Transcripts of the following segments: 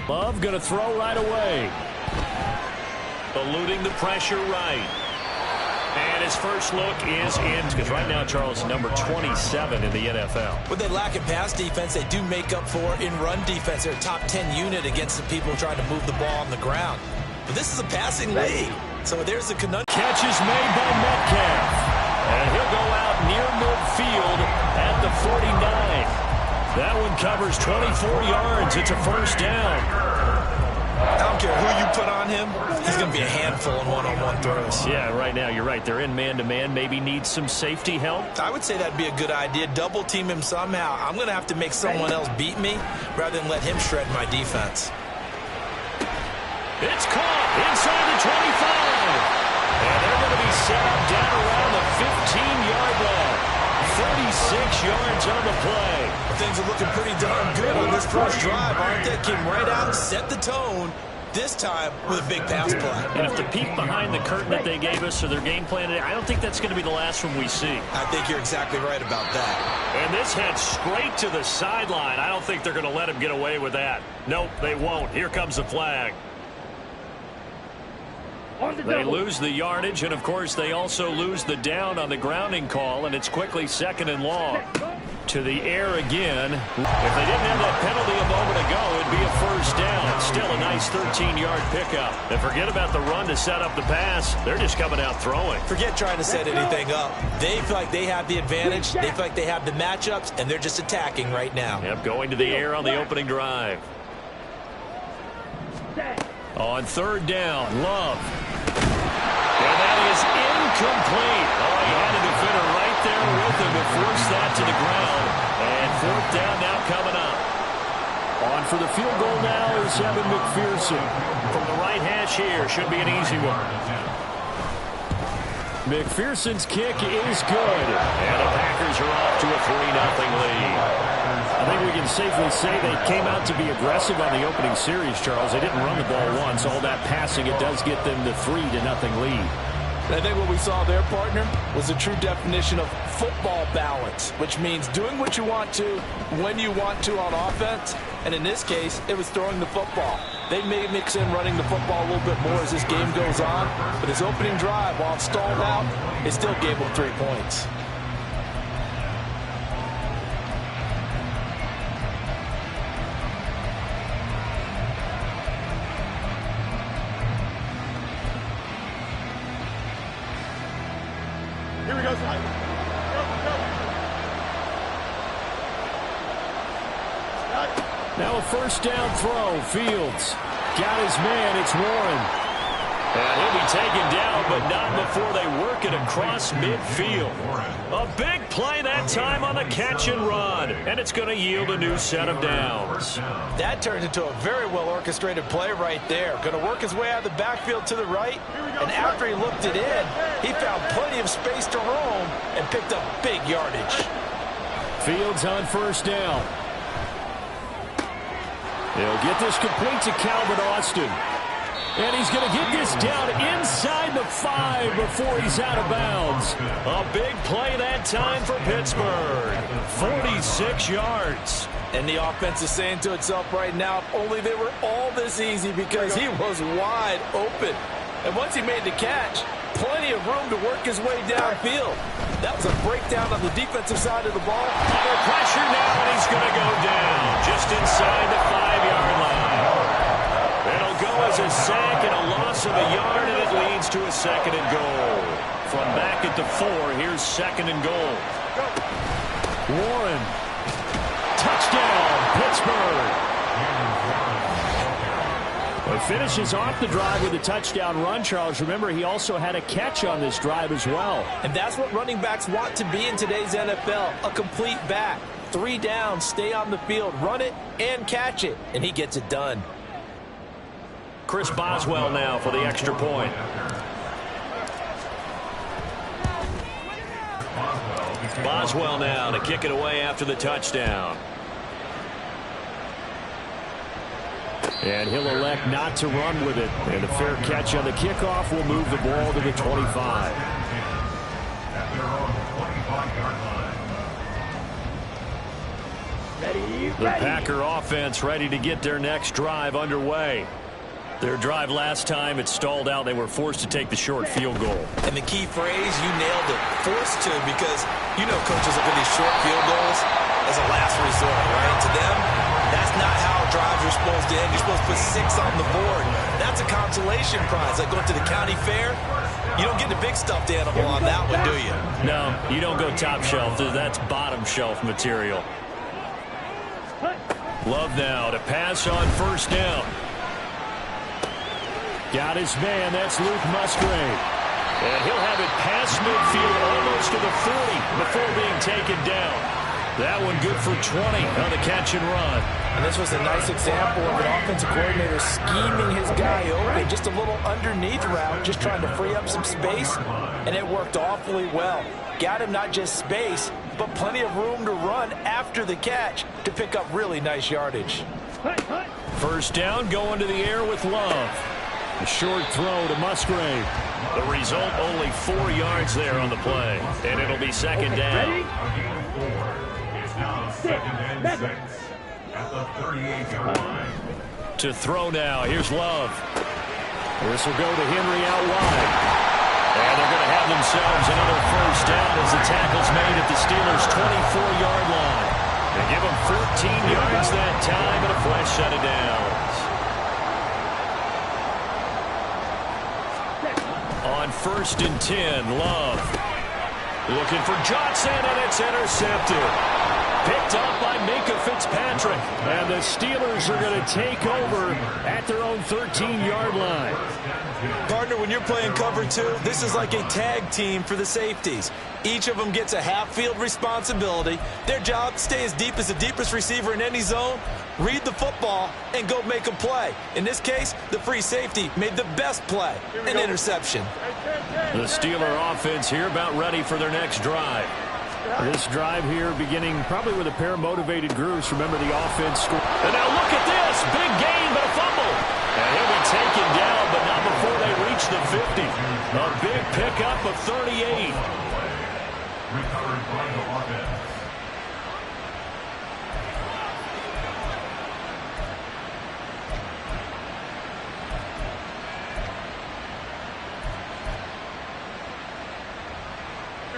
Love going to throw right away. Eluding the pressure right. And his first look is in. Because right now, Charles, number 27 in the NFL. With they lack in pass defense, they do make up for in run defense. They're a top 10 unit against the people trying to move the ball on the ground. But this is a passing league. So there's the conundrum. Catch is made by Metcalf. And he'll go out near midfield at the 49. That one covers 24 yards. It's a first down. I don't care who you put on him. He's going to be a handful in one-on-one throws. Yeah, right now, you're right. They're in man-to-man. Maybe needs some safety help. I would say that'd be a good idea. Double team him somehow. I'm going to have to make someone else beat me rather than let him shred my defense. It's caught inside the 25. And they're going to be set up down around the 15-yard line. 36 yards on the play. Things are looking pretty darn good on this first drive, aren't they? Came right out, set the tone, this time with a big pass play. And if the peek behind the curtain that they gave us or their game plan today, I don't think that's going to be the last one we see. I think you're exactly right about that. And this heads straight to the sideline. I don't think they're going to let him get away with that. Nope, they won't. Here comes the flag. They lose the yardage, and of course they also lose the down on the grounding call, and it's quickly second and long. To the air again. If they didn't have that penalty a moment ago, it'd be a first down. Still a nice 13-yard pickup. And forget about the run to set up the pass. They're just coming out throwing. Forget trying to set anything up. They feel like they have the advantage. They feel like they have the matchups, and they're just attacking right now. Yep, going to the air on the opening drive. On third down, Love. And that is incomplete. Oh, he had a defender right there with him to force that to the ground. And fourth down now coming up. On for the field goal now is Evan McPherson. From the right hash here, should be an easy one. McPherson's kick is good. And the Packers are off to a 3-0 lead. I think we can safely say they came out to be aggressive on the opening series, Charles. They didn't run the ball once. All that passing, it does get them the 3-0 lead. I think what we saw there, partner, was a true definition of football balance, which means doing what you want to, when you want to on offense. And in this case, it was throwing the football. They may mix in running the football a little bit more as this game goes on. But his opening drive, while it stalled out, it still gave him 3 points. Here we go. Now a first down throw. Fields got his man. It's Warren. And he'll be taken down, but not before they work it across midfield. A big play that time on the catch and run. And it's going to yield a new set of downs. That turned into a very well-orchestrated play right there. Going to work his way out of the backfield to the right. And after he looked it in, he found plenty of space to roam and picked up big yardage. Fields on first down. He'll get this complete to Calvin Austin. And he's going to get this down inside the 5 before he's out of bounds. A big play that time for Pittsburgh. 46 yards. And the offense is saying to itself right now, if only they were all this easy, because he was wide open. And once he made the catch, plenty of room to work his way downfield. That was a breakdown on the defensive side of the ball. Under pressure now, and he's going to go down just inside the 5-yard line. It'll go as a sack and a loss of a yard, and it leads to a second and goal. From back at the 4, here's second and goal. Warren. Touchdown, Pittsburgh. He finishes off the drive with a touchdown run, Charles. Remember, he also had a catch on this drive as well. And that's what running backs want to be in today's NFL, a complete back. 3 down, stay on the field, run it, and catch it. And he gets it done. Chris Boswell now for the extra point. Boswell now to kick it away after the touchdown. And he'll elect not to run with it. And a fair catch on the kickoff will move the ball to the 25. The Packer offense ready to get their next drive underway. Their drive last time, it stalled out. They were forced to take the short field goal. And the key phrase, you nailed it, forced to, because you know coaches look at these short field goals as a last resort, right? To them, that's not how drives are supposed to end. You're supposed to put 6 on the board. That's a consolation prize, like going to the county fair. You don't get the big stuffed animal on that one, do you? No, you don't go top shelf. That's bottom shelf material. Love now to pass on first down. Got his man. That's Luke Musgrave. And he'll have it past midfield almost to the 40 before being taken down. That one good for 20 on the catch and run. And this was a nice example of an offensive coordinator scheming his guy open. Just a little underneath route, just trying to free up some space. And it worked awfully well. Got him not just space, but plenty of room to run after the catch to pick up really nice yardage. First down, going to the air with Love. A short throw to Musgrave. The result, only 4 yards there on the play. And it'll be second down. At the 38-yard line. To throw now. Here's Love. This will go to Henry out wide. And they're going to have themselves another first down as the tackle's made at the Steelers' 24-yard line. They give them 14 yards that time and a fresh set of downs. On 1st and 10, Love. Looking for Johnson, and it's intercepted. Picked up by Minkah Fitzpatrick. And the Steelers are going to take over at their own 13-yard line. Partner, when you're playing cover 2, this is like a tag team for the safeties. Each of them gets a half-field responsibility. Their job, stay as deep as the deepest receiver in any zone, read the football, and go make a play. In this case, the free safety made the best play, an interception. The Steeler offense here about ready for their next drive. This drive here beginning probably with a pair of motivated groups. Remember the offense score. And now look at this. Big gain, but a fumble. And he'll be taken down, but not before they reach the 50. A big pickup of 38. Recovered by the offense.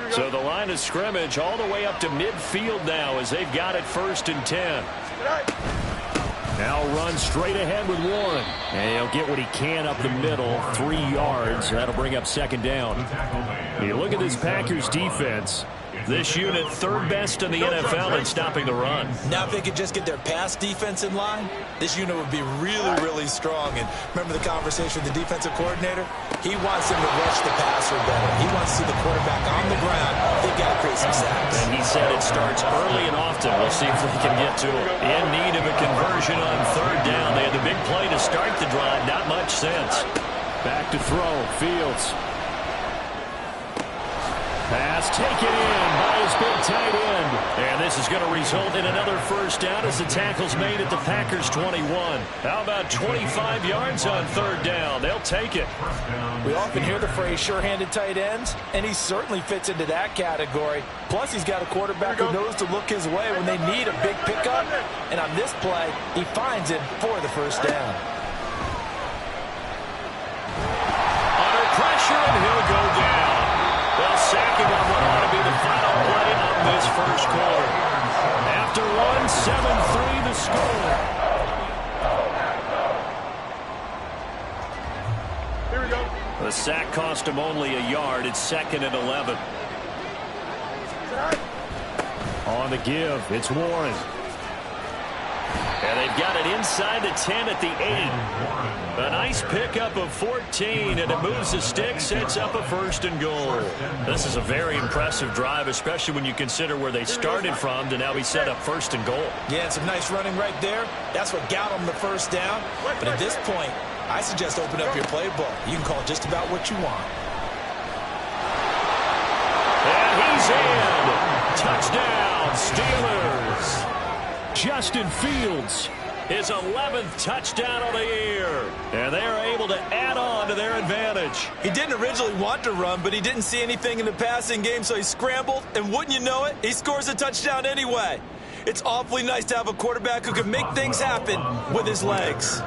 So the line of scrimmage all the way up to midfield now as they've got it 1st and 10. Now run straight ahead with Warren. And he'll get what he can up the middle, 3 yards. That'll bring up second down. You look at this Packers defense. This unit 3rd best in the NFL in stopping the run. Now if they could just get their pass defense in line, this unit would be really, really strong. And remember the conversation with the defensive coordinator? He wants them to rush the passer better. He wants to see the quarterback on the ground. They've got to create some sacks. And he said it starts early and often. We'll see if we can get to it. In need of a conversion on 3rd down. They had the big play to start the drive. Not much sense. Back to throw. Fields. Pass taken in by his big tight end. And this is going to result in another first down as the tackle's made at the Packers' 21. How about 25 yards on 3rd down? They'll take it. We often hear the phrase sure-handed tight ends, and he certainly fits into that category. Plus, he's got a quarterback who knows to look his way when they need a big pickup. And on this play, he finds it for the first down. Under pressure, and he'll go down. They'll sack him on what ought to be the final play of this first quarter. After one, 7-3 the score. Here we go. The sack cost him only a yard. It's 2nd and 11. On the give, it's Warren. And they've got it inside the 10 at the 8. A nice pickup of 14, and it moves the stick, sets up a 1st and goal. This is a very impressive drive, especially when you consider where they started from to now be set up 1st and goal. Yeah, and some nice running right there. That's what got them the first down. But at this point, I suggest open up your playbook. You can call just about what you want. And he's in. Touchdown, Steelers. Justin Fields, his 11th touchdown of the year. And they're able to add on to their advantage. He didn't originally want to run, but he didn't see anything in the passing game, so he scrambled, and wouldn't you know it, he scores a touchdown anyway. It's awfully nice to have a quarterback who can make things happen with his legs.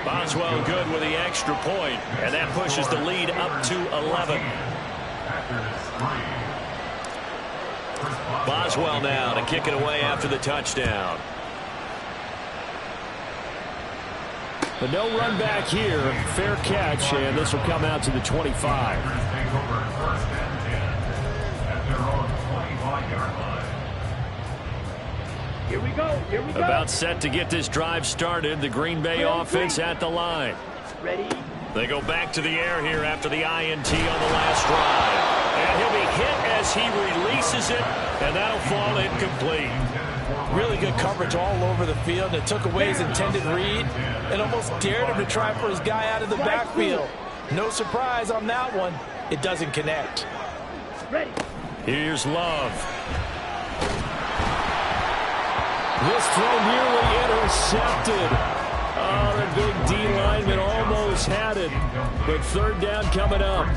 Boswell good with the extra point, and that pushes the lead up to 11. Boswell now to kick it away after the touchdown. But no run back here. Fair catch, and this will come out to the 25. Here we go. Here we go. About set to get this drive started. The Green Bay offense at the line. Ready? They go back to the air here after the INT on the last drive. And he'll be hit as he releases it, and that'll fall incomplete. Really good coverage all over the field. It took away his intended read and almost dared him to try for his guy out of the backfield. No surprise on that one. It doesn't connect. Ready. Here's Love. This throw nearly intercepted. Oh, the big D lineman almost had it. But third down coming up.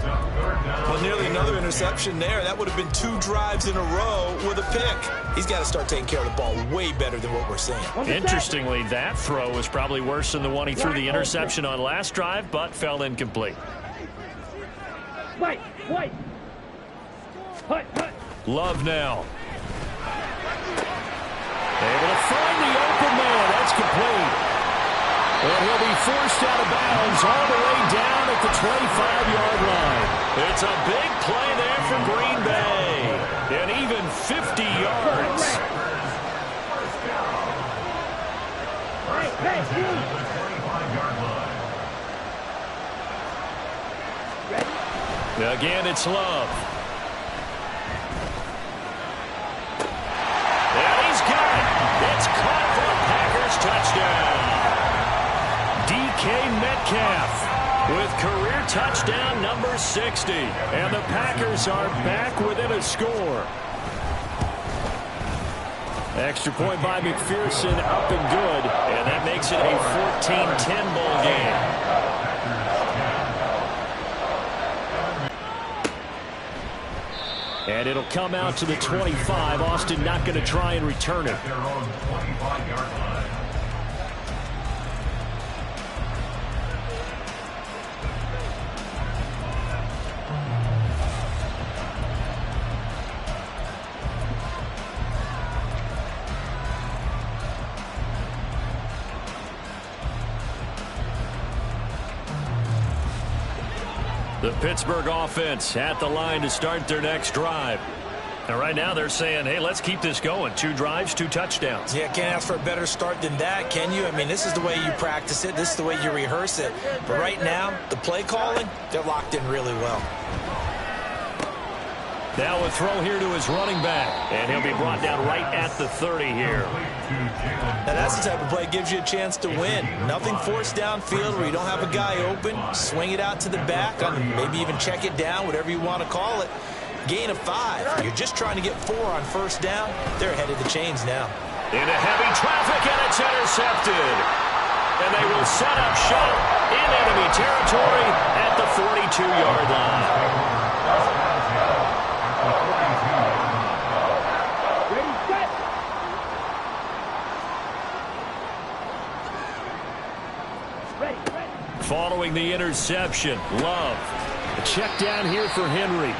Well, nearly another interception there. That would have been 2 drives in a row with a pick. He's got to start taking care of the ball way better than what we're seeing. Interestingly, that throw was probably worse than the one he threw the interception on last drive, but fell incomplete. White. Love now. Able to find the open man. That's complete. And he'll be forced out of bounds all the way down at the 25-yard line. It's a big play there for Green Bay. And even 50 yards. Again, it's Love. And he's got it. It's caught for a Packers touchdown. DK Metcalf with career touchdown number 60. And the Packers are back within a score. Extra point by McPherson, up and good. And that makes it a 14-10 ball game. And it'll come out to the 25. Austin not going to try and return it. The Pittsburgh offense at the line to start their next drive. And right now they're saying, hey, let's keep this going. 2 drives, 2 touchdowns. Yeah, can't ask for a better start than that, can you? I mean, this is the way you practice it. This is the way you rehearse it. But right now, the play calling, they're locked in really well. Now a throw here to his running back. And he'll be brought down right at the 30 here. Now, that's the type of play that gives you a chance to win. Nothing forced downfield where you don't have a guy open. Swing it out to the back, maybe even check it down, whatever you want to call it. Gain of 5. You're just trying to get 4 on first down. They're ahead of the chains now. Into heavy traffic, and it's intercepted. And they will set up shop in enemy territory at the 42-yard line. Following the interception, Love. A check down here for Henry.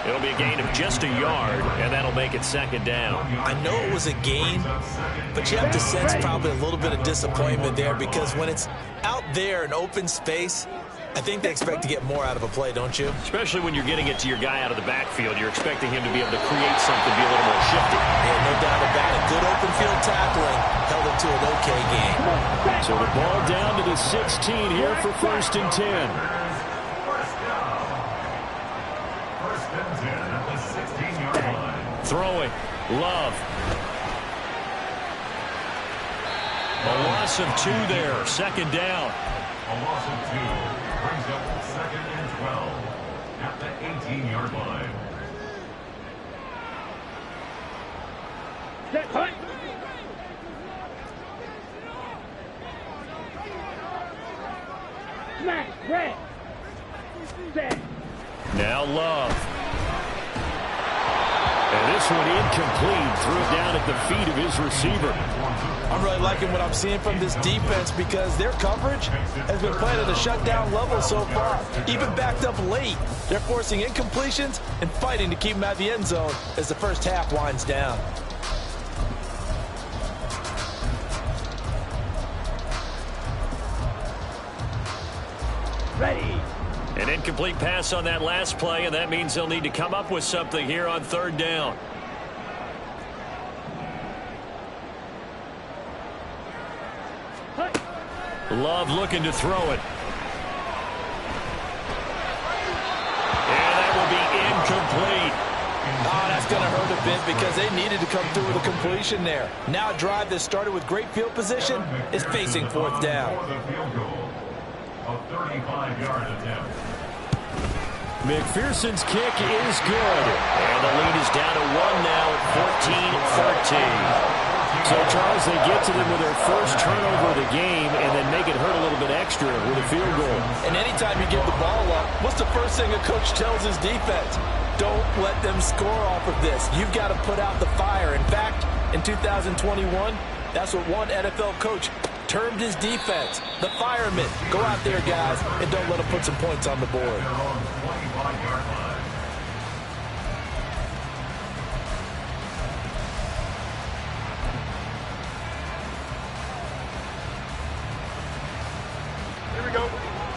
It'll be a gain of just a yard, and that'll make it second down. I know it was a gain, but you have to sense probably a little bit of disappointment there because when it's out there in open space, I think they expect to get more out of a play, don't you? Especially when you're getting it to your guy out of the backfield. You're expecting him to be able to create something, be a little more shifty. Yeah, no doubt about it. Good open field tackling held it to an okay game. So the ball down to the 16 here for 1st and 10. Throwing. Love. A loss of 2 there. 2nd down. A loss of 2 brings up 2nd and 12 at the 18-yard line. Smash, red. Set. Now Love. incomplete. Threw it down at the feet of his receiver. I'm really liking what I'm seeing from this defense because their coverage has been playing at a shutdown level so far. Even backed up late, they're forcing incompletions and fighting to keep them out of the end zone as the first half winds down. Ready. An incomplete pass on that last play, and that means they'll need to come up with something here on third down. Love looking to throw it. And that will be incomplete. Oh, that's going to hurt a bit because they needed to come through with a completion there. Now a drive that started with great field position is facing fourth down. A 35-yard attempt. McPherson's kick is good. And the lead is down to 1 now at 14-13. So, Charles, they get to them with their first turnover of the game and then make it hurt a little bit extra with a field goal. And anytime you give the ball up, what's the first thing a coach tells his defense? Don't let them score off of this. You've got to put out the fire. In fact, in 2021, that's what one NFL coach termed his defense, the firemen. Go out there, guys, and don't let them put some points on the board. They're on the 25-yard line.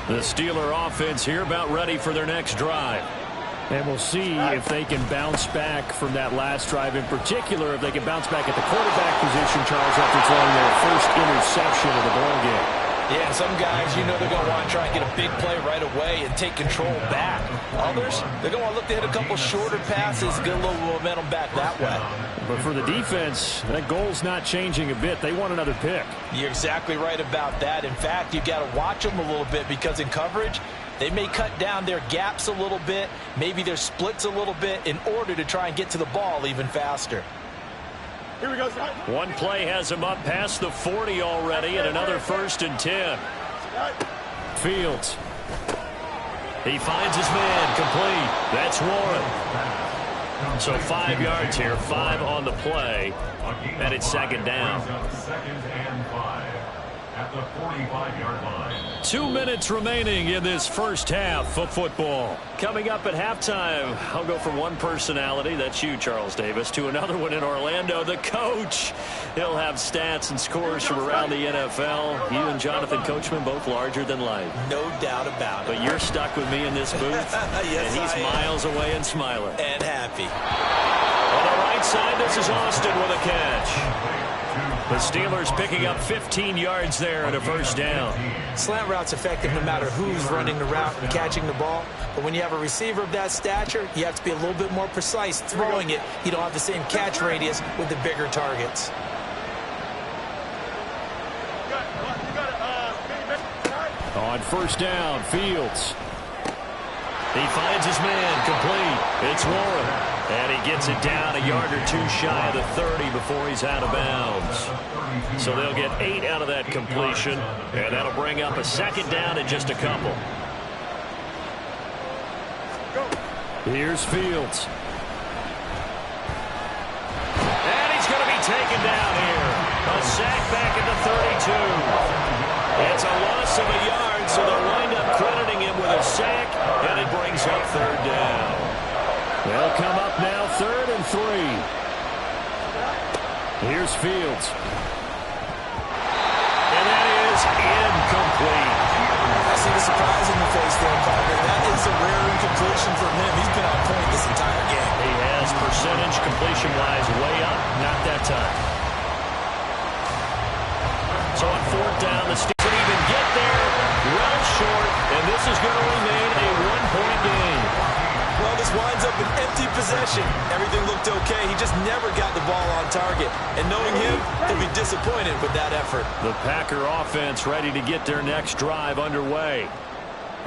The Steeler offense here about ready for their next drive. And we'll see if they can bounce back from that last drive. In particular, if they can bounce back at the quarterback position, Charles, after throwing their first interception of the ball game. Yeah, some guys, you know they're going to want to try and get a big play right away and take control back. Others, they're going to want to look to hit a couple shorter passes, get a little momentum back that way. But for the defense, that goal's not changing a bit. They want another pick. You're exactly right about that. In fact, you've got to watch them a little bit because in coverage, they may cut down their gaps a little bit, maybe their splits a little bit in order to try and get to the ball even faster. Here we go, son. One play has him up past the 40 already, and another 1st and 10. Fields. He finds his man, complete. That's Warren. So 5 yards here, 5 on the play, and it's second down. Second and 5 at the 45-yard line. 2 minutes remaining in this first half of football. Coming up at halftime, I'll go from one personality, that's you, Charles Davis, to another one in Orlando, the coach. He'll have stats and scores from around the NFL. You and Jonathan Coachman, both larger than life. No doubt about it. But you're stuck with me in this booth, Yes, and he's miles away and smiling. And happy. On the right side, this is Austin with a catch. The Steelers picking up 15 yards there and a first down. Slant route's effective no matter who's running the route and catching the ball. But when you have a receiver of that stature, you have to be a little bit more precise throwing it. You don't have the same catch radius with the bigger targets. On first down, Fields. He finds his man, complete. It's Warren. And he gets it down a yard or two shy of the 30 before he's out of bounds. So they'll get 8 out of that completion, and that'll bring up a second down and just a couple. Here's Fields. And he's going to be taken down here. A sack back at the 32. It's a loss of a yard, so they'll wind up crediting him with a sack, and it brings up third down. They'll come up now 3rd and 3. Here's Fields. And that is incomplete. I see the surprise in the face there, partner. That is a rare incompletion from him. He's been on point this entire game. He has percentage completion-wise way up, not that time. So on 4th down, the Steelers didn't even get there, well short, and this is going to remain a one-point game. Well, this winds up an empty possession. Everything looked okay. He just never got the ball on target. And knowing him, he'll be disappointed with that effort. The Packer offense ready to get their next drive underway.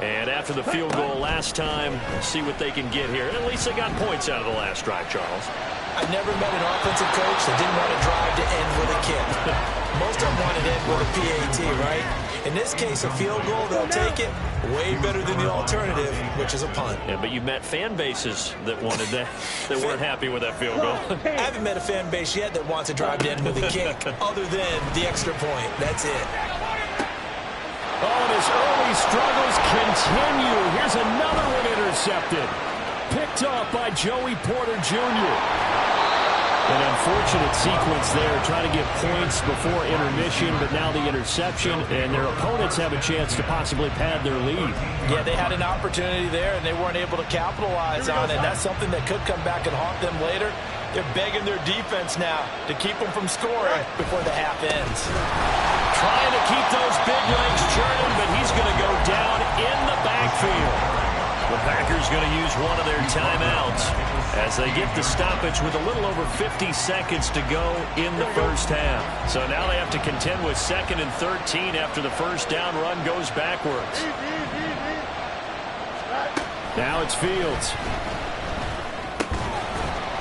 And after the field goal last time, let's see what they can get here. At least they got points out of the last drive, Charles. I've never met an offensive coach that didn't want a drive to end with a kick. Most of them want it to end with a PAT, right? In this case, a field goal, they'll take it. Way better than the alternative, which is a punt. Yeah, but you've met fan bases that wanted that, that weren't happy with that field goal. I haven't met a fan base yet that wants to drive to end with a kick other than the extra point. That's it. Oh, and his early struggles continue. Here's another one intercepted. Picked off by Joey Porter Jr. An unfortunate sequence there, trying to get points before intermission, but now the interception, and their opponents have a chance to possibly pad their lead. Yeah, they had an opportunity there, and they weren't able to capitalize on it. That's something that could come back and haunt them later. They're begging their defense now to keep them from scoring before the half ends. Trying to keep those big legs churning, but he's going to go down in the backfield. The Packers going to use one of their timeouts as they get the stoppage with a little over 50 seconds to go in the first half. So now they have to contend with 2nd and 13 after the first down run goes backwards. Now it's Fields.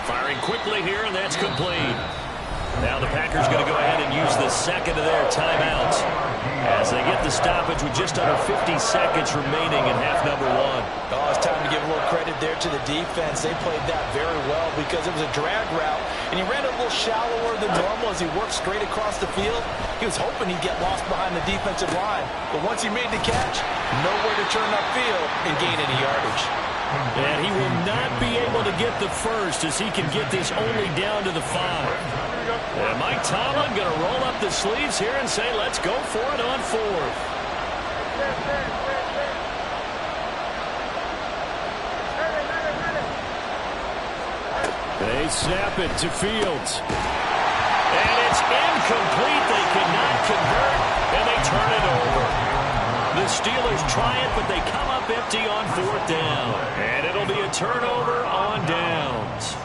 Firing quickly here, and that's complete. Now the Packers going to go ahead and use the second of their timeouts as they get the stoppage with just under 50 seconds remaining in half number 1. Oh, it's time to give a little credit there to the defense. They played that very well because it was a drag route, and he ran a little shallower than normal as he worked straight across the field. He was hoping he'd get lost behind the defensive line, but once he made the catch, nowhere to turn upfield and gain any yardage. And he will not be able to get the first as he can get this only down to the 5. And Mike Tomlin going to roll up the sleeves here and say, let's go for it on 4th. They snap it to Fields. And it's incomplete. They cannot convert, and they turn it over. The Steelers try it, but they come up empty on 4th down. And it'll be a turnover on downs.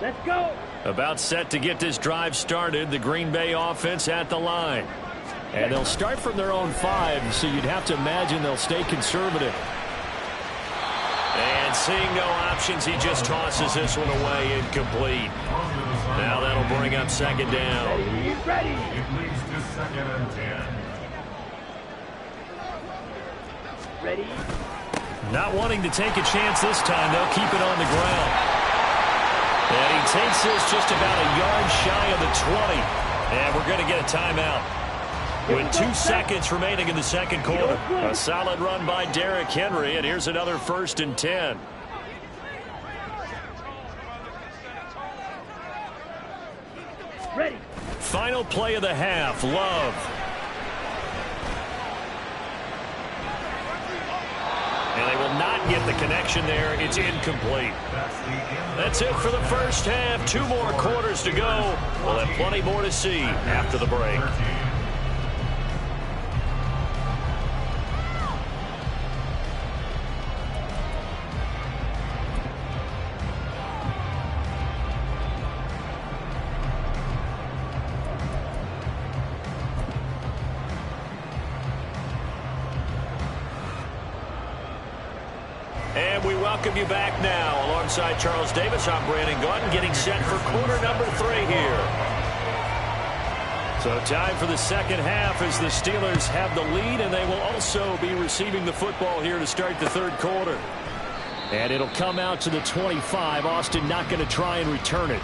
Let's go. About set to get this drive started, the Green Bay offense at the line. And they'll start from their own 5, so you'd have to imagine they'll stay conservative. And seeing no options, he just tosses this one away, incomplete. Now that'll bring up 2nd down. It leads to 2nd and 10. Ready? Not wanting to take a chance this time, they'll keep it on the ground. And he takes this just about a yard shy of the 20. And we're going to get a timeout. With 2 seconds remaining in the second quarter. A solid run by Derrick Henry, and here's another 1st and 10. Ready. Final play of the half, Love. And they will not get the connection there. It's incomplete. That's it for the first half. 2 more quarters to go. We'll have plenty more to see after the break. And we welcome you back now. Alongside Charles Davis, I'm Brandon Gaudin, getting set for quarter number 3 here. So time for the second half as the Steelers have the lead, and they will also be receiving the football here to start the third quarter. And it'll come out to the 25. Austin not going to try and return it.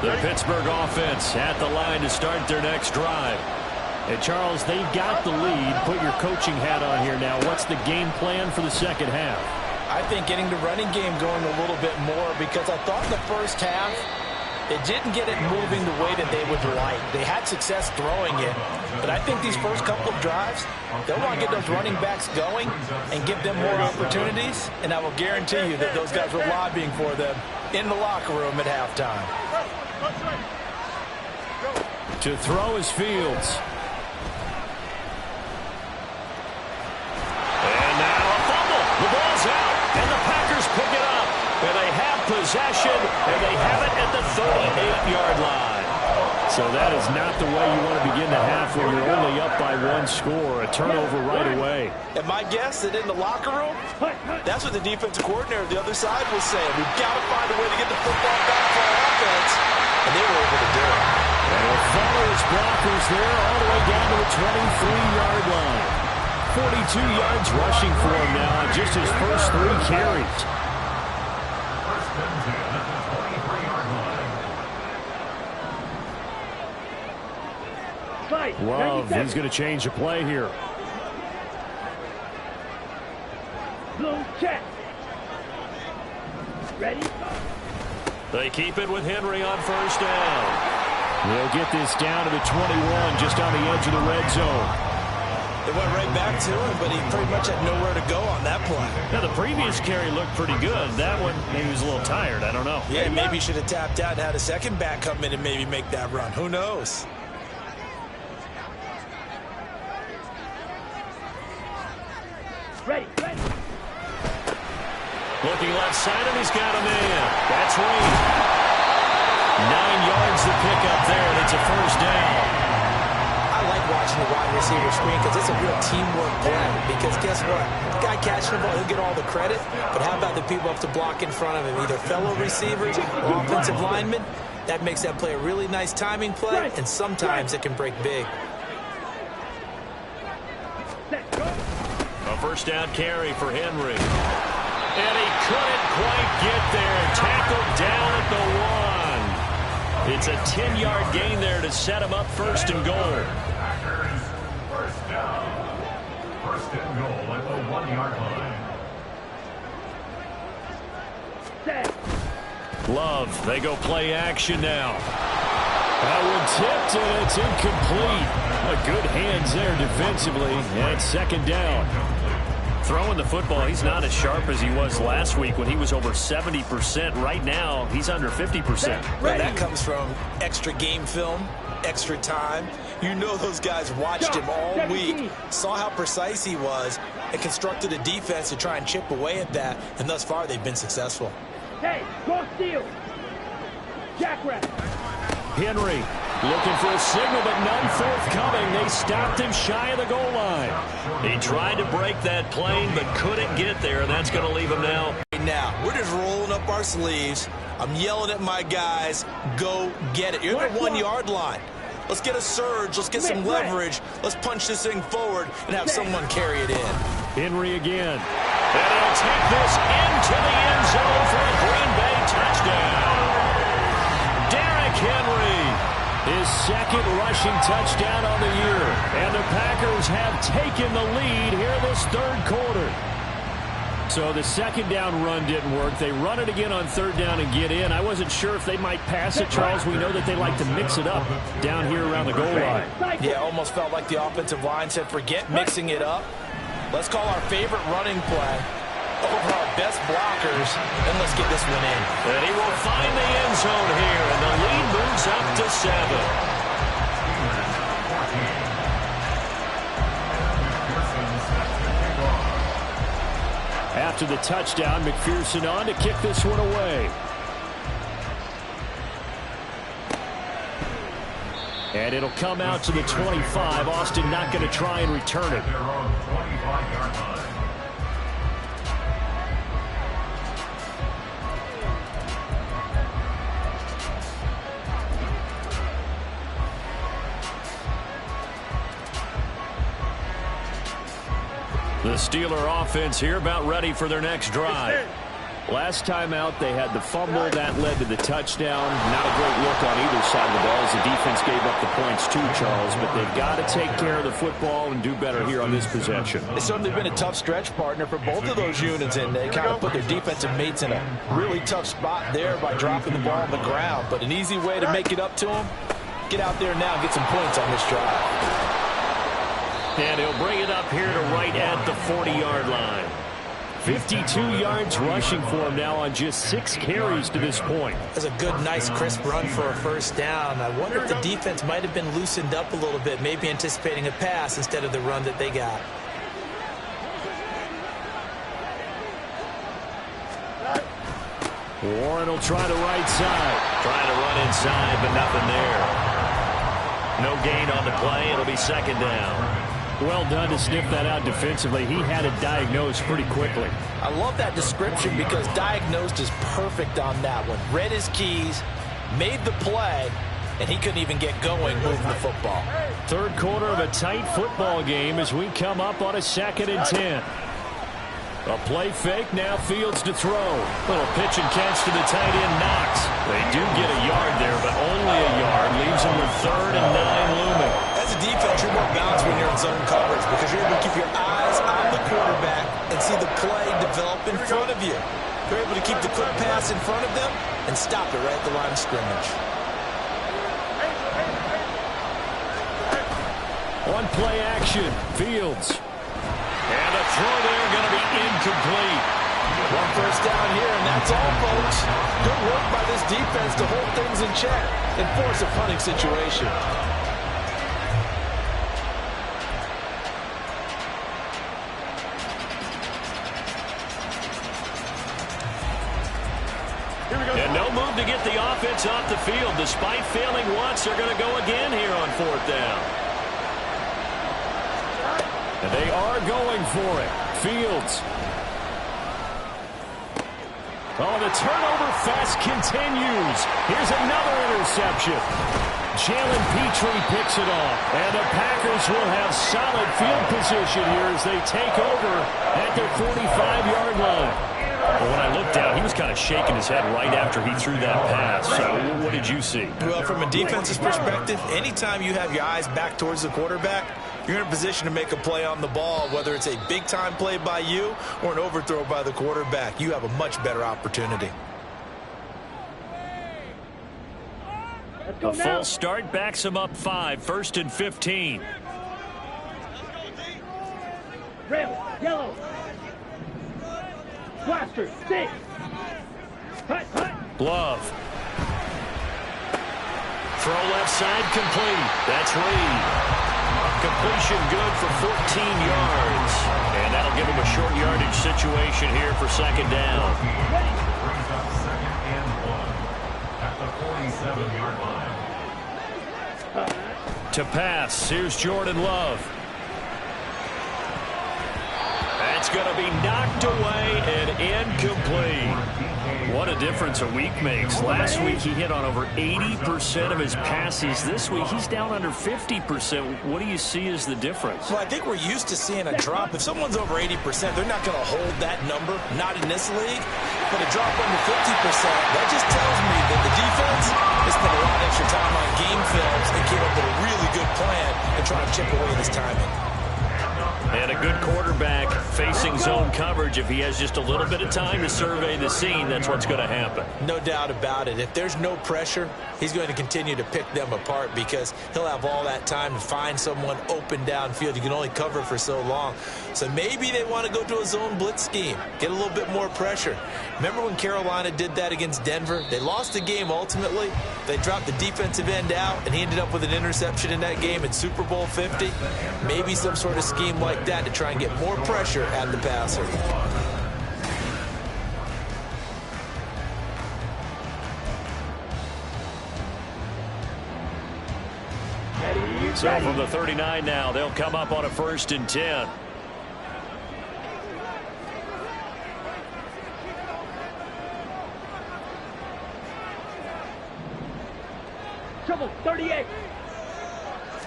The Pittsburgh offense at the line to start their next drive. And Charles, they've got the lead. Put your coaching hat on here now. What's the game plan for the second half? I think getting the running game going a little bit more, because I thought in the first half they didn't get it moving the way that they would like. They had success throwing it, but I think these first couple of drives, they'll want to get those running backs going and give them more opportunities, and I will guarantee you that those guys were lobbying for them in the locker room at halftime. To throw is Fields. And now a fumble. The ball's out, and the possession, and they have it at the 38-yard line. So that is not the way you want to begin the half when you're only up by one score. A turnover right away. And my guess that in the locker room, that's what the defensive coordinator on the other side was saying. We've got to find a way to get the football back for our offense. And they were able to do it. And he'll follow his blockers there all the way down to the 23-yard line. 42 yards rushing for him now on just his first 3 carries. First and 10 at the 23-yard line. Love, he's going to change the play here. Blue check. Ready? They keep it with Henry on first down. They'll get this down to the 21, just on the edge of the red zone. They went right back to him, but he pretty much had nowhere to go on that play. Now, the previous carry looked pretty good. That one, maybe he was a little tired. I don't know. Yeah, maybe he should have tapped out and had a second back come in and maybe make that run. Who knows? Ready. Looking left side, and he's got a man. That's Reed. 9 yards to pick up there, and it's a first down. I like watching the wide receiver screen because it's a real teamwork play. Because guess what? The guy catching the ball, he'll get all the credit. But how about the people up to block in front of him? Either fellow receivers or offensive linemen. That makes that play a really nice timing play, and sometimes it can break big. A first down carry for Henry. And he couldn't quite get there. Tackled down at the 1. It's a 10-yard gain there to set him up first and goal. Packers, first down. First and goal at the 1-yard line. Love, they go play action now. That one tipped, and it's incomplete. Good hands there defensively, and second down. Throwing the football, he's not as sharp as he was last week when he was over 70%. Right now, he's under 50%. Well, that comes from extra game film, extra time. You know those guys watched him all week, saw how precise he was, and constructed a defense to try and chip away at that, and thus far they've been successful. Hey, cross steal. Jackrabbit. Henry looking for a signal, but none forthcoming. They stopped him shy of the goal line. He tried to break that plane, but couldn't get there, and that's going to leave him now. Now, we're just rolling up our sleeves. I'm yelling at my guys, go get it. You're at the 1-yard line. Let's get a surge. Let's get some leverage. Let's punch this thing forward and have someone carry it in. Henry again. And he'll take this into the end zone for a Green Bay touchdown. Derrick Henry, his second rushing touchdown on the year. And the Packers have taken the lead here this third quarter. So the second down run didn't work. They run it again on third down and get in. I wasn't sure if they might pass it, Charles. We know that they like to mix it up down here around the goal line. Yeah, almost felt like the offensive line said, forget mixing it up. Let's call our favorite running play over our best blockers, and let's get this one in. And he will find the end zone here, and the lead moves up to 7. After the touchdown, McPherson on to kick this one away. And it'll come out to the 25. Austin not going to try and return it. They're on the 25-yard line. The Steeler offense here about ready for their next drive. Last time out, they had the fumble. That led to the touchdown. Not a great look on either side of the ball as the defense gave up the points too, Charles. But they've got to take care of the football and do better here on this possession. It's certainly been a tough stretch, partner, for both of those units, and they kind of put their defensive mates in a really tough spot there by dropping the ball on the ground. But an easy way to make it up to them, get out there now and get some points on this drive. And he'll bring it up here to right at the 40-yard line. 52 yards rushing for him now on just 6 carries to this point. That's a good, nice, crisp run for a first down. I wonder if the defense might have been loosened up a little bit, maybe anticipating a pass instead of the run that they got. Warren will try the right side. Trying to run inside, but nothing there. No gain on the play. It'll be second down. Well done to sniff that out defensively. He had it diagnosed pretty quickly. I love that description because diagnosed is perfect on that one. Read his keys, made the play, and he couldn't even get going moving the football. Third quarter of a tight football game as we come up on a 2nd and 10. A play fake, now Fields to throw. Little pitch and catch to the tight end, Knox. They do get a yard there, but only a yard. Leaves them with 3rd and 9 looming. As a defense, you're more balanced when you're in zone coverage because you're able to keep your eyes on the quarterback and see the play develop in front of you. You're able to keep the quick pass in front of them and stop it right at the line of scrimmage. On play action, Fields. And a throw there going to be incomplete. One first down here, and that's all, folks. Good work by this defense to hold things in check and force a punting situation. And no move to get the offense off the field. Despite failing once, they're going to go again here on 4th down. And they are going for it. Fields. Oh, the turnover fest continues. Here's another interception. Jalen Petrie picks it off. And the Packers will have solid field position here as they take over at their 45-yard line. Well, when I looked down, he was kind of shaking his head right after he threw that pass. So what did you see? Well, from a defense's perspective, anytime you have your eyes back towards the quarterback, you're in a position to make a play on the ball, whether it's a big-time play by you or an overthrow by the quarterback. You have a much better opportunity. A full start backs him up 5, 1st and 15. Red, yellow. Blaster, 6. Hut, hut. Glove. Throw left side complete. That's Reed. Completion good for 14 yards. And that'll give him a short yardage situation here for 2nd down. Brings up 2nd and 1 at the 47-yard line. To pass, here's Jordan Love. That's going to be knocked away and incomplete. What a difference a week makes. Last week he hit on over 80% of his passes. This week he's down under 50%. What do you see as the difference? Well, I think we're used to seeing a drop. If someone's over 80%, they're not going to hold that number, not in this league. But a drop under 50%, that just tells me that the defense has spent a lot of extra time on game films and came up with a really good plan and trying to chip away this timing. And a good quarterback facing zone coverage. If he has just a little bit of time to survey the scene, that's what's going to happen. No doubt about it. If there's no pressure, he's going to continue to pick them apart because he'll have all that time to find someone open downfield. You can only cover for so long. So maybe they want to go to a zone blitz scheme, get a little bit more pressure. Remember when Carolina did that against Denver? They lost the game ultimately. They dropped the defensive end out, and he ended up with an interception in that game in Super Bowl 50. Maybe some sort of scheme like that to try and get more pressure at the passer. So from the 39 now, they'll come up on a 1st and 10. Trouble, 38.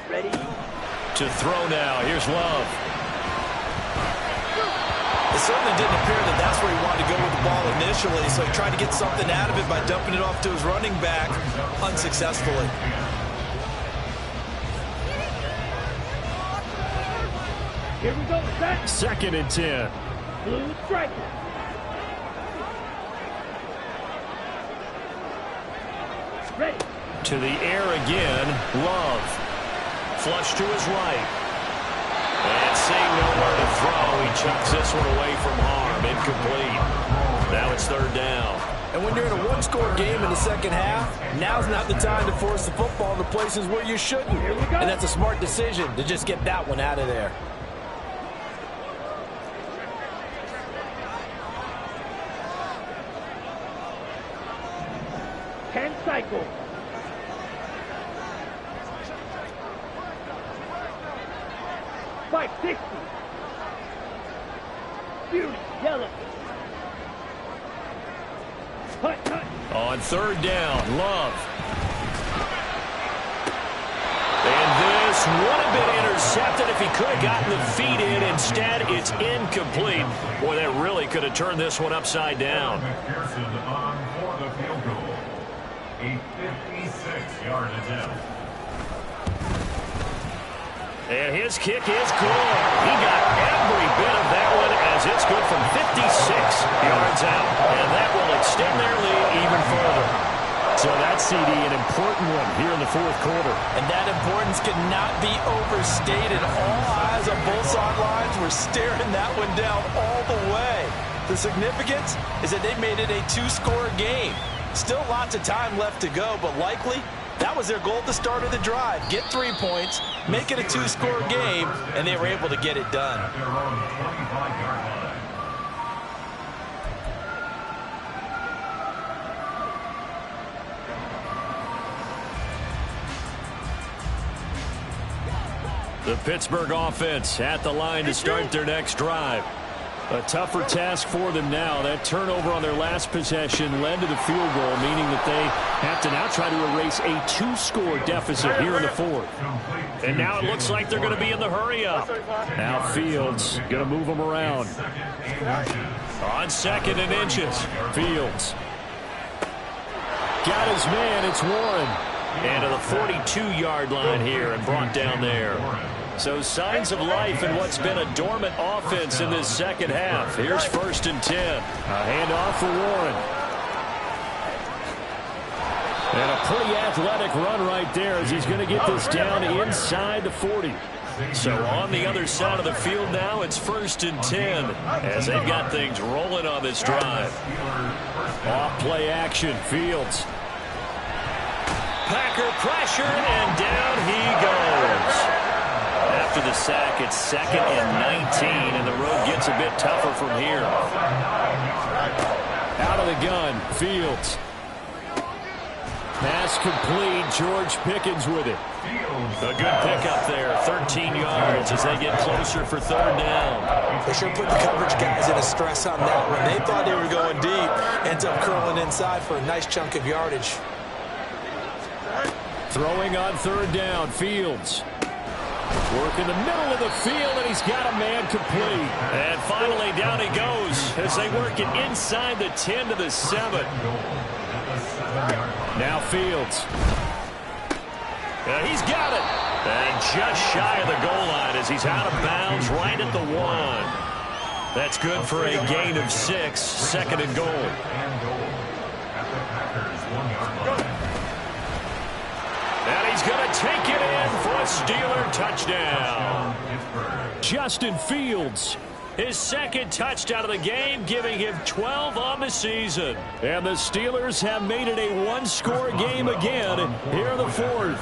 Ready. To throw now. Here's Love. It certainly didn't appear that that's where he wanted to go with the ball initially, so he tried to get something out of it by dumping it off to his running back unsuccessfully. Here we go, set. 2nd and 10. Blue striker. Ready. To the air again. Love. Flush to his right. And seeing nowhere to throw, he chucks this one away from harm. Incomplete. Now it's 3rd down. And when you're in a one-score game in the second half, now's not the time to force the football in the places where you shouldn't. And that's a smart decision to just get that one out of there. 10 cycles. Fight 60. Fury, yellow. Hut. On third down, Love. And this would have been intercepted if he could have gotten the feet in. Instead, it's incomplete. Boy, that really could have turned this one upside down. McPherson on for the field goal. A 56-yard attempt. And his kick is good. He got every bit of that one as it's good from 56 yards out. And that will extend their lead even further. So that's, CD, an important one here in the fourth quarter. And that importance cannot be overstated. All eyes on both sidelines were staring that one down all the way. The significance is that they made it a two-score game. Still lots of time left to go, but likely that was their goal at the start of the drive. Get 3 points, make it a two-score game, and they were able to get it done. At their own 25-yard line. The Pittsburgh offense at the line to start their next drive. A tougher task for them now. That turnover on their last possession led to the field goal, meaning that they have to now try to erase a two-score deficit here in the fourth. And now it looks like they're going to be in the hurry-up. Now Fields going to move them around. On second and inches, Fields. Got his man, it's Warren. And to the 42-yard line here and brought down there. So signs of life in what's been a dormant offense in this second half. Here's 1st and 10. A handoff for Warren. And a pretty athletic run right there as he's going to get this down inside the 40. So on the other side of the field now, it's 1st and 10 as they've got things rolling on this drive. Off play action, Fields. Packer pressure, and down he goes. After the sack, it's 2nd and 19, and the road gets a bit tougher from here. Out of the gun, Fields. Pass complete, George Pickens with it. A good pickup there, 13 yards as they get closer for 3rd down. They sure put the coverage guys in a stress on that one. They thought they were going deep, ends up curling inside for a nice chunk of yardage. Throwing on 3rd down, Fields. Work in the middle of the field, and he's got a man complete. And finally, down he goes as they work it inside the 10 to the 7. Now Fields. He's got it. And just shy of the goal line as he's out of bounds right at the 1. That's good for a gain of 6, 2nd and goal. And he's going to take it in for a Steeler touchdown. Justin Fields, his 2nd touchdown of the game, giving him 12 on the season. And the Steelers have made it a one-score game again here in the 4th.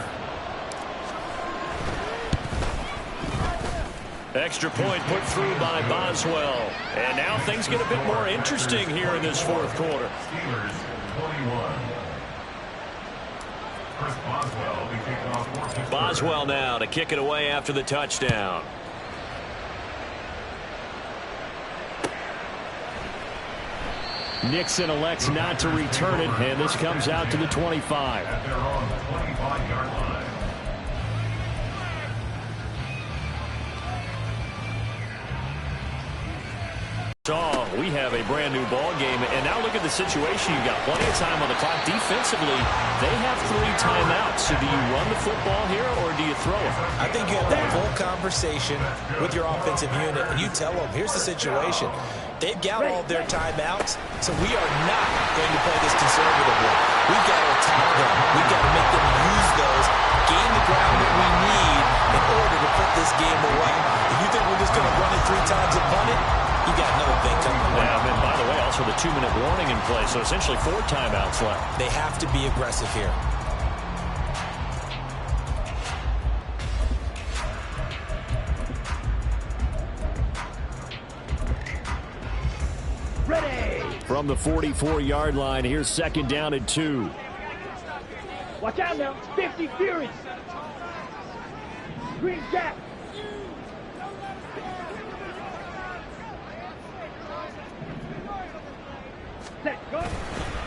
Extra point put through by Boswell. And now things get a bit more interesting here in this 4th quarter. Steelers 21. Boswell now to kick it away after the touchdown. Nixon elects not to return it, and this comes out to the 25. At their own 25-yard line. We have a brand new ball game, and now look at the situation. You've got plenty of time on the clock. Defensively, they have 3 timeouts. So do you run the football here, or do you throw it? I think you have that full conversation with your offensive unit, and you tell them, here's the situation. They've got all of their timeouts, so we are not going to play this conservatively. We've got to attack them. We've got to make them use those, gain the ground that we need in order to put this game away. If you think we're just going to run it 3 times and punt it, you got another thing coming. Yeah, and by the way, also the 2-minute warning in play, so essentially 4 timeouts left. They have to be aggressive here. Ready. From the 44-yard line, here's 2nd down and 2. Watch out now. 50 Fury. Green Jack. Set, go.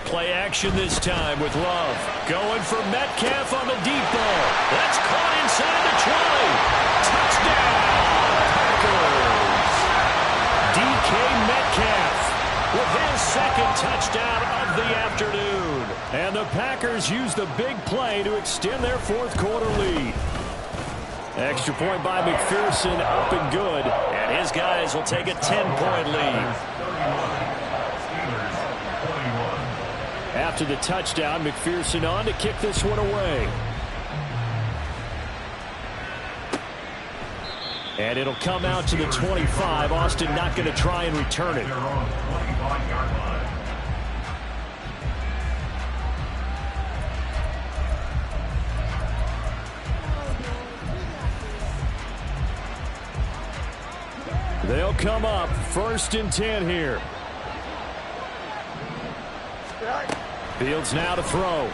Play action this time with Love. Going for Metcalf on the deep ball. That's caught inside the 20. Touchdown, Packers. DK Metcalf with his second touchdown of the afternoon. And the Packers use the big play to extend their fourth quarter lead. Extra point by McPherson, up and good. And his guys will take a 10-point lead. After the touchdown, McPherson on to kick this one away. And it'll come out to the 25. Austin not going to try and return it. They'll come up 1st and 10 here. Fields now to throw.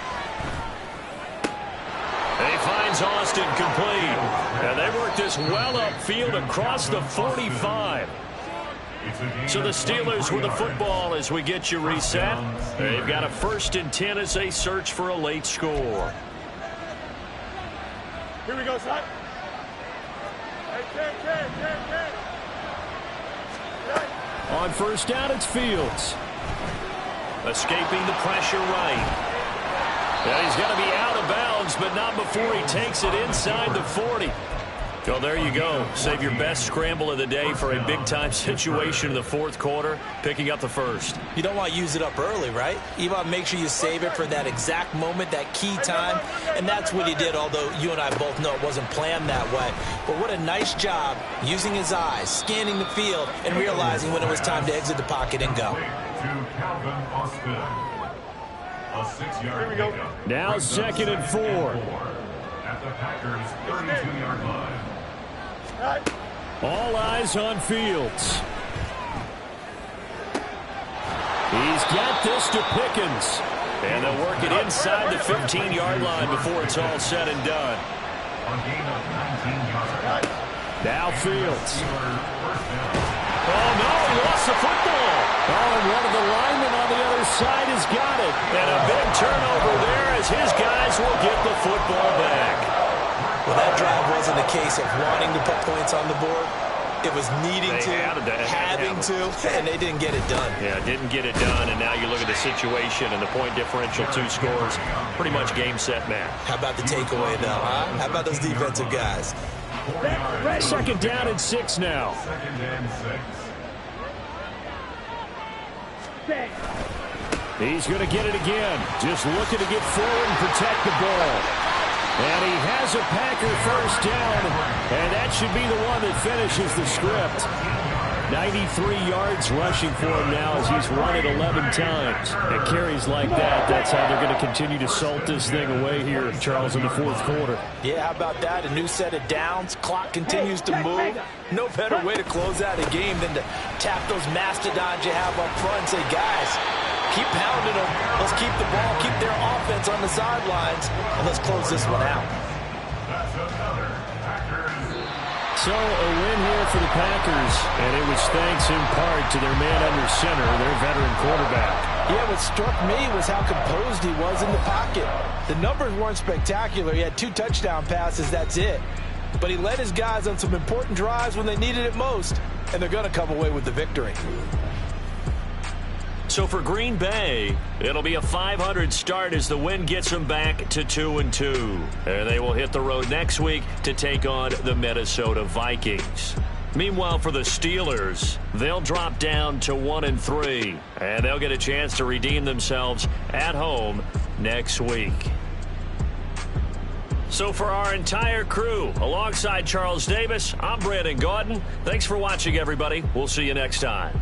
And he finds Austin complete. And they work this well upfield across the 45. So the Steelers with the football as we get you reset. They've got a 1st and 10 as they search for a late score. Here we go, son. On 1st down, it's Fields. Escaping the pressure right. And he's going to be out of bounds, but not before he takes it inside the 40. Well, there you go. Save your best scramble of the day for a big-time situation in the fourth quarter, picking up the first. You don't want to use it up early, right? You want to make sure you save it for that exact moment, that key time, and that's what he did, although you and I both know it wasn't planned that way. But what a nice job using his eyes, scanning the field, and realizing when it was time to exit the pocket and go. Here we go. Now 2nd and 4. At the Packers' 32-yard line. All eyes on Fields. He's got this to Pickens. And they'll work it inside the 15-yard line before it's all said and done. On gain of 19 yards. Now Fields. Oh, no, he lost the football. Oh, and one of the linemen on the other side has got it. And a big turnover there as his guys will get the football back. Well, that drive wasn't a case of wanting to put points on the board. It was needing to, having to, and they didn't get it done. Yeah, didn't get it done, and now you look at the situation and the point differential, 2 scores, pretty much game, set, match. How about the takeaway, though, huh? How about those defensive guys? 2nd down and 6 now. 2nd and 6. He's going to get it again. Just looking to get forward and protect the ball. And he has a Packer 1st down, and that should be the one that finishes the script. 93 yards rushing for him now as he's run it 11 times. And carries like that, that's how they're going to continue to salt this thing away here, Charles, in the fourth quarter. Yeah, how about that? A new set of downs. Clock continues to move. No better way to close out a game than to tap those mastodons you have up front and say, guys, keep pounding them. Let's keep the ball, keep their offense on the sidelines, and let's close this one out. That's another Packers. So a win here for the Packers, and it was thanks in part to their man under center, their veteran quarterback. Yeah, what struck me was how composed he was in the pocket. The numbers weren't spectacular. He had 2 touchdown passes, that's it. But he led his guys on some important drives when they needed it most, and they're going to come away with the victory. So for Green Bay, it'll be a 500 start as the win gets them back to 2-2. And they will hit the road next week to take on the Minnesota Vikings. Meanwhile, for the Steelers, they'll drop down to 1-3. And they'll get a chance to redeem themselves at home next week. So for our entire crew, alongside Charles Davis, I'm Brandon Gaudin. Thanks for watching, everybody. We'll see you next time.